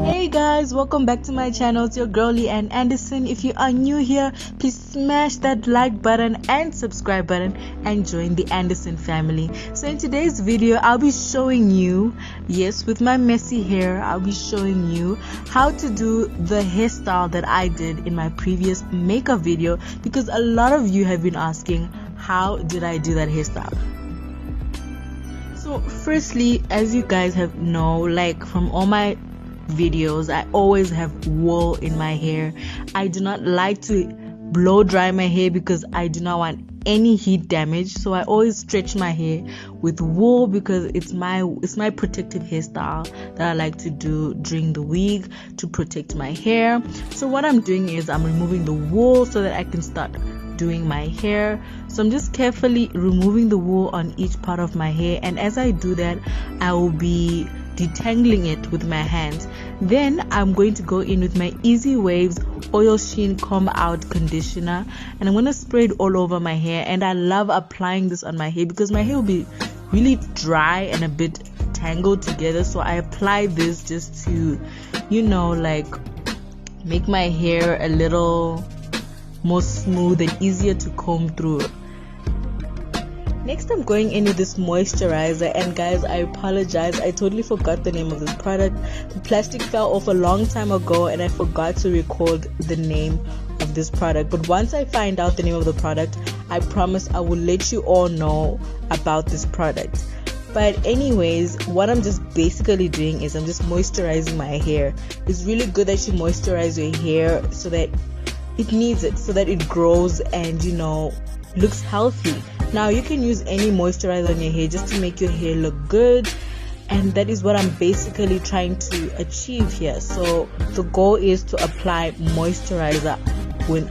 Hey guys, welcome back to my channel. It's your girlie Ann Anderson. If you are new here, please smash that like button and subscribe button and join the Anderson family. So in today's video, I'll be showing you, yes, with my messy hair, I'll be showing you how to do the hairstyle that I did in my previous makeup video, because a lot of you have been asking, how did I do that hairstyle? So firstly, as you guys have know, like from all my videos, I always have wool in my hair. I do not like to blow dry my hair because I do not want any heat damage, so I always stretch my hair with wool because it's my protective hairstyle that I like to do during the week to protect my hair. So what I'm doing is I'm removing the wool so that I can start doing my hair. So I'm just carefully removing the wool on each part of my hair, and as I do that, I will be detangling it with my hands. Then I'm going to go in with my Easywaves oil sheen comb out conditioner, and I'm going to spray it all over my hair. And I love applying this on my hair because my hair will be really dry and a bit tangled together, so I apply this just to, you know, like make my hair a little more smooth and easier to comb through. Next, I'm going in with this moisturizer, and guys, I apologize, I totally forgot the name of this product. The plastic fell off a long time ago and I forgot to record the name of this product, but once I find out the name of the product, I promise I will let you all know about this product. But anyways, what I'm just basically doing is I'm just moisturizing my hair. It's really good that you moisturize your hair so that it needs it, so that it grows and, you know, looks healthy. Now you can use any moisturizer on your hair just to make your hair look good, and that is what I'm basically trying to achieve here. So the goal is to apply moisturizer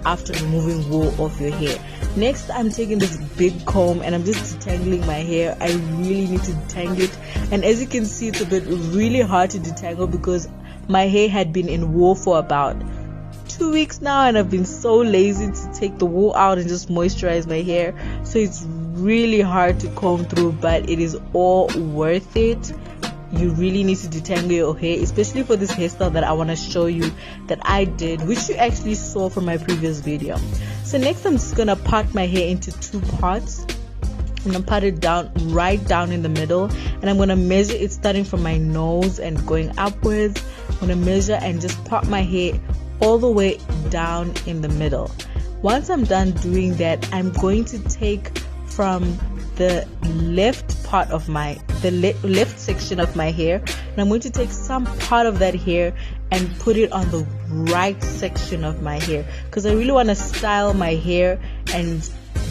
after removing wool off your hair. Next, I'm taking this big comb and I'm just detangling my hair. I really need to detangle it, and as you can see, it's a bit really hard to detangle because my hair had been in wool for about 2 weeks now, and I've been so lazy to take the wool out and just moisturize my hair, so it's really hard to comb through, but it is all worth it. You really need to detangle your hair, especially for this hairstyle that I want to show you that I did, which you actually saw from my previous video. So next, I'm just gonna part my hair into two parts. I'm gonna part it down right down in the middle, and I'm gonna measure it starting from my nose and going upwards. I'm gonna measure and just part my hair all the way down in the middle. Once I'm done doing that, I'm going to take from the left part of the left section of my hair, and I'm going to take some part of that hair and put it on the right section of my hair, because I really want to style my hair and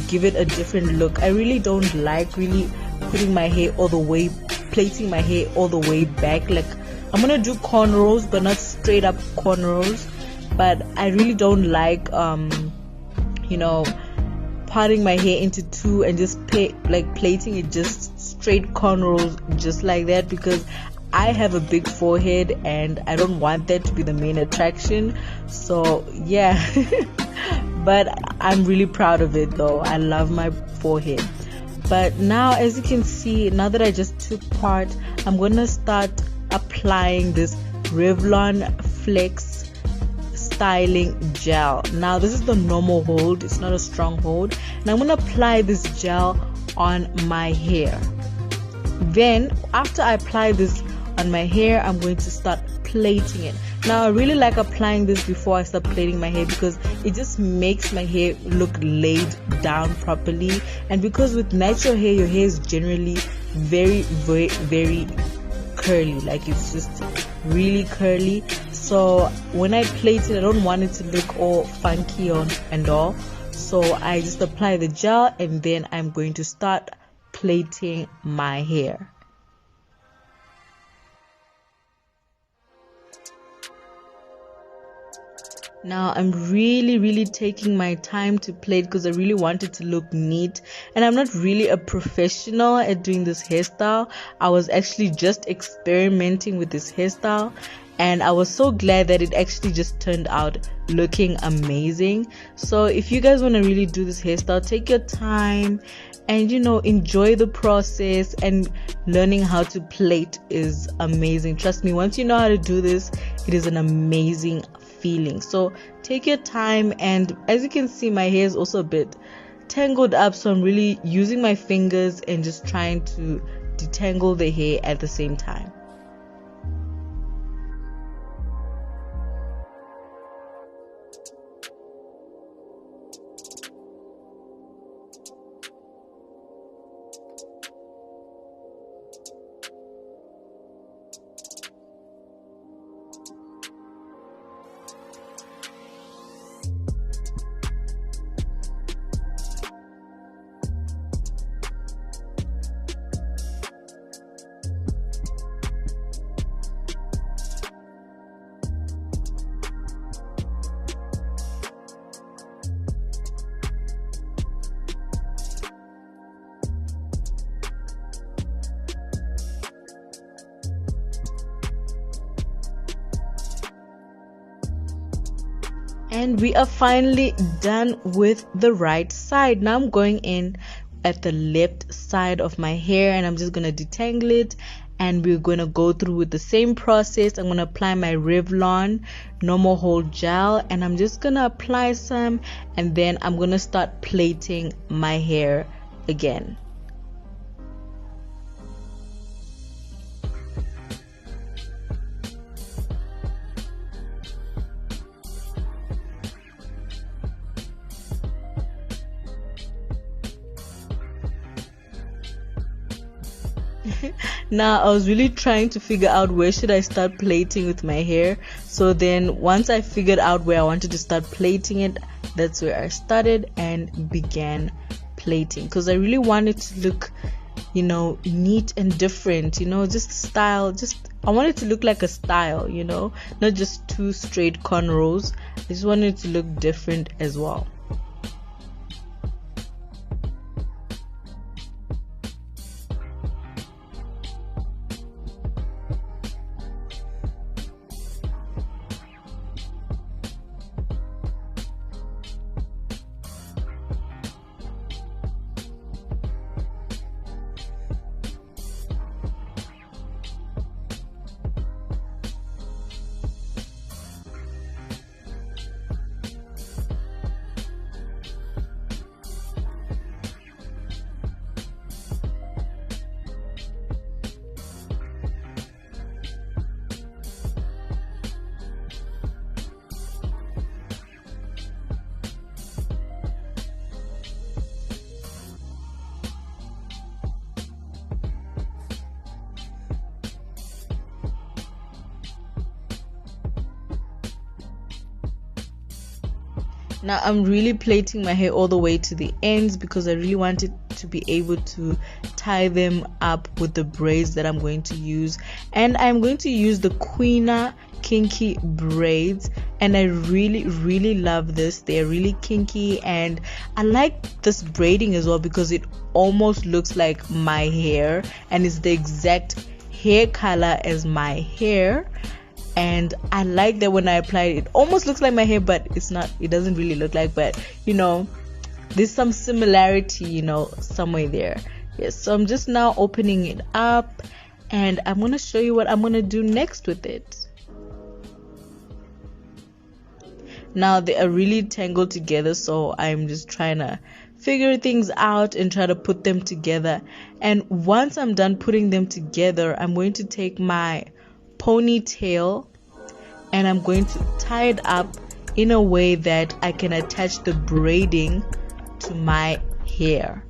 give it a different look. I really don't like really putting my hair all the way, plaiting my hair all the way back. Like, I'm gonna do cornrows, but not straight up cornrows. But I really don't like you know, parting my hair into two and just plaiting it just straight cornrows just like that, because I have a big forehead and I don't want that to be the main attraction. So yeah, but I'm really proud of it though. I love my forehead. But now, as you can see, now that I just took part, I'm gonna start applying this Revlon Flex styling gel. Now this is the normal hold, it's not a strong hold, and I'm gonna apply this gel on my hair. Then after I apply this on my hair, I'm going to start plaiting it. Now I really like applying this before I start plaiting my hair because it just makes my hair look laid down properly, and because with natural hair, your hair is generally very curly, like it's just really curly. So when I plait it, I don't want it to look all funky and all, so I just apply the gel and then I'm going to start plaiting my hair. Now I'm really taking my time to plait because I really want it to look neat, and I'm not really a professional at doing this hairstyle. I was actually just experimenting with this hairstyle, and I was so glad that it actually just turned out looking amazing. So if you guys want to really do this hairstyle, take your time and enjoy the process. And learning how to plait is amazing. Trust me, once you know how to do this, it is an amazing feeling. So take your time, and as you can see, my hair is also a bit tangled up, so I'm really using my fingers and just trying to detangle the hair at the same time. And we are finally done with the right side. Now I'm going in at the left side of my hair, and I'm just going to detangle it, and we're going to go through with the same process. I'm going to apply my Revlon normal hold gel, and I'm just going to apply some, and then I'm going to start plaiting my hair again. Now I was really trying to figure out where should I start plaiting with my hair. So then once I figured out where I wanted to start plaiting it, that's where I started and began plaiting, because I really wanted to look neat and different, just style. I want it to look like a style, not just two straight cornrows. I just wanted it to look different as well. Now I'm really plaiting my hair all the way to the ends because I really wanted to be able to tie them up with the braids that I'm going to use. And I'm going to use the Queena kinky braids, and I really love this. They're really kinky, and I like this braiding as well because it almost looks like my hair, and it's the exact hair color as my hair. And I like that when I apply it, it almost looks like my hair, but it's not. It doesn't really look like, but there's some similarity, somewhere there. Yes, so I'm just now opening it up, and I'm going to show you what I'm going to do next with it. Now they are really tangled together, so I'm just trying to figure things out and try to put them together. And once I'm done putting them together, I'm going to take my ponytail and I'm going to tie it up in a way that I can attach the braiding to my hair.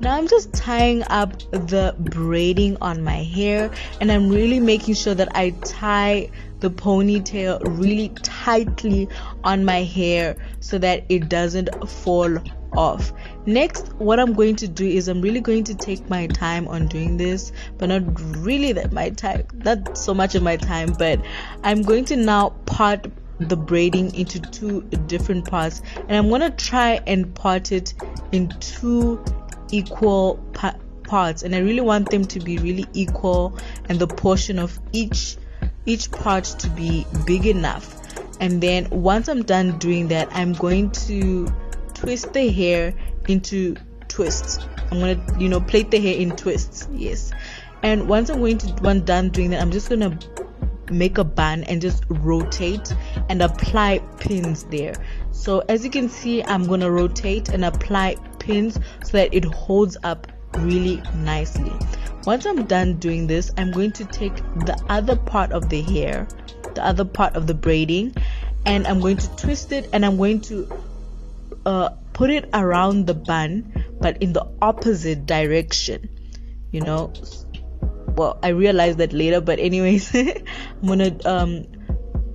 Now I'm just tying up the braiding on my hair, and I'm really making sure that I tie the ponytail really tightly on my hair so that it doesn't fall off. Next, what I'm going to do is I'm really going to take my time on doing this, but not really not so much of my time, but I'm going to now part the braiding into two different parts, and I'm going to try and part it in two equal parts, and I really want them to be really equal and the portion of each part to be big enough. And then once I'm done doing that, I'm going to twist the hair into twists. I'm going to plait the hair in twists. Yes. And once I'm done doing that, I'm just going to make a bun and just rotate and apply pins there. So as you can see, I'm going to rotate and apply pins so that it holds up really nicely. Once I'm done doing this, I'm going to take the other part of the hair, the other part of the braiding, and I'm going to twist it, and I'm going to put it around the bun, but in the opposite direction. Well, I realized that later, but anyways, I'm gonna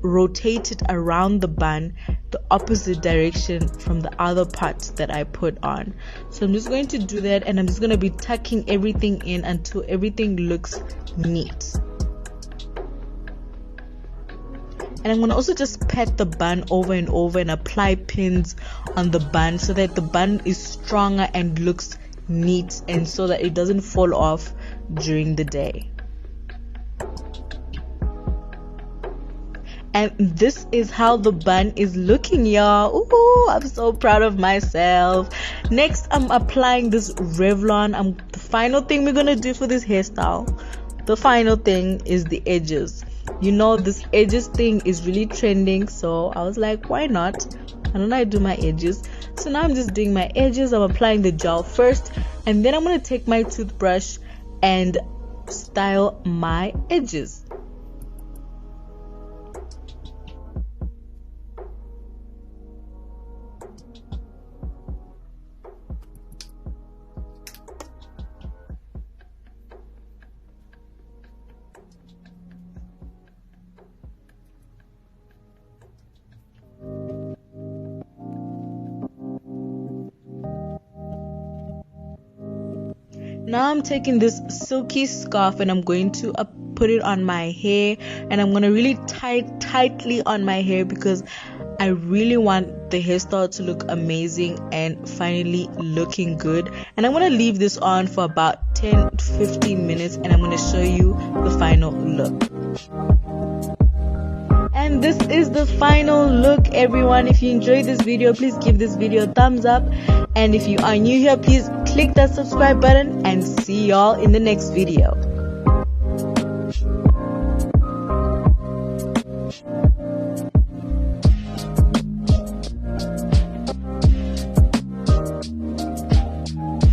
rotate it around the bun, the opposite direction from the other parts that I put on. So I'm just going to do that, and I'm just going to be tucking everything in until everything looks neat. And I'm going to also just pat the bun over and over and apply pins on the bun so that the bun is stronger and looks neat, and so that it doesn't fall off during the day. And this is how the bun is looking, y'all. Ooh, I'm so proud of myself. Next, I'm applying this Revlon. The final thing we're gonna do for this hairstyle, the final thing is the edges. This edges thing is really trending, so I was like, why not? I don't know how to do my edges. So now I'm just doing my edges. I'm applying the gel first, and then I'm gonna take my toothbrush and style my edges. Now I'm taking this silky scarf and I'm going to put it on my hair, and I'm going to really tie tightly on my hair because I really want the hairstyle to look amazing and finally looking good. And I'm going to leave this on for about 10 to 15 minutes, and I'm going to show you the final look. And this is the final look, everyone. If you enjoyed this video, please give this video a thumbs up, and if you are new here, please click that subscribe button, and see y'all in the next video.